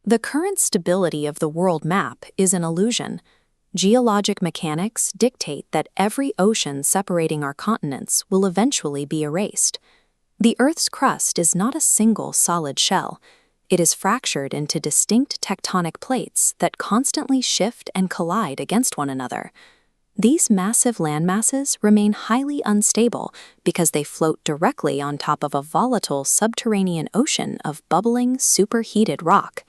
The current stability of the world map is an illusion. Geologic mechanics dictate that every ocean separating our continents will eventually be erased. The Earth's crust is not a single solid shell. It is fractured into distinct tectonic plates that constantly shift and collide against one another. These massive landmasses remain highly unstable because they float directly on top of a volatile subterranean ocean of bubbling, superheated rock.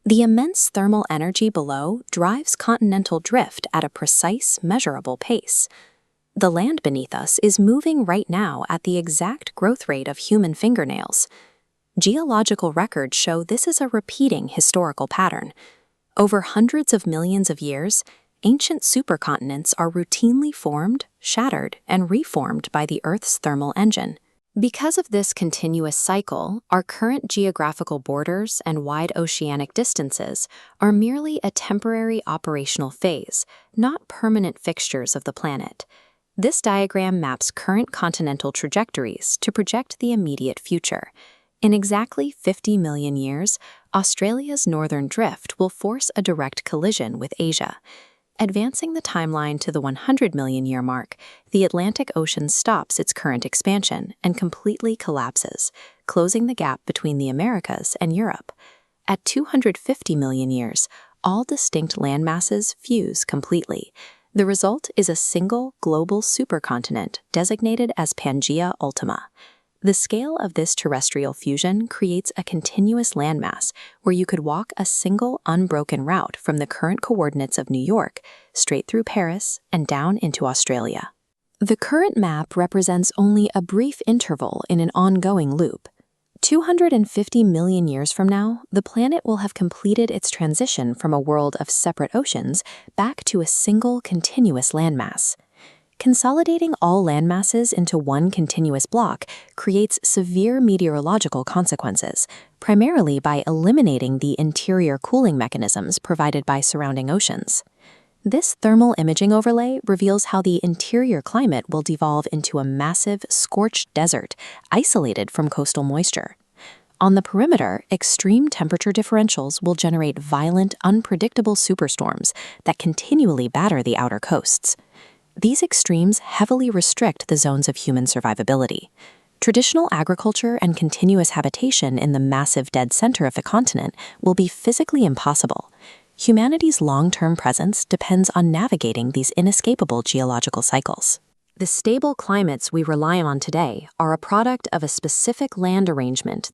The immense thermal energy below drives continental drift at a precise, measurable pace. The land beneath us is moving right now at the exact growth rate of human fingernails. Geological records show this is a repeating historical pattern. Over hundreds of millions of years, ancient supercontinents are routinely formed, shattered, and reformed by the Earth's thermal engine. Because of this continuous cycle, our current geographical borders and wide oceanic distances are merely a temporary operational phase, not permanent fixtures of the planet. This diagram maps current continental trajectories to project the immediate future. In exactly 50 million years, Australia's northern drift will force a direct collision with Asia. Advancing the timeline to the 100 million year mark, the Atlantic Ocean stops its current expansion and completely collapses, closing the gap between the Americas and Europe. At 250 million years, all distinct landmasses fuse completely. The result is a single global supercontinent designated as Pangaea Ultima. The scale of this terrestrial fusion creates a continuous landmass where you could walk a single unbroken route from the current coordinates of New York straight through Paris and down into Australia. The current map represents only a brief interval in an ongoing loop. 250 million years from now, the planet will have completed its transition from a world of separate oceans back to a single continuous landmass. Consolidating all landmasses into one continuous block creates severe meteorological consequences, primarily by eliminating the interior cooling mechanisms provided by surrounding oceans. This thermal imaging overlay reveals how the interior climate will devolve into a massive, scorched desert, isolated from coastal moisture. On the perimeter, extreme temperature differentials will generate violent, unpredictable superstorms that continually batter the outer coasts. These extremes heavily restrict the zones of human survivability. Traditional agriculture and continuous habitation in the massive dead center of the continent will be physically impossible. Humanity's long-term presence depends on navigating these inescapable geological cycles. The stable climates we rely on today are a product of a specific land arrangement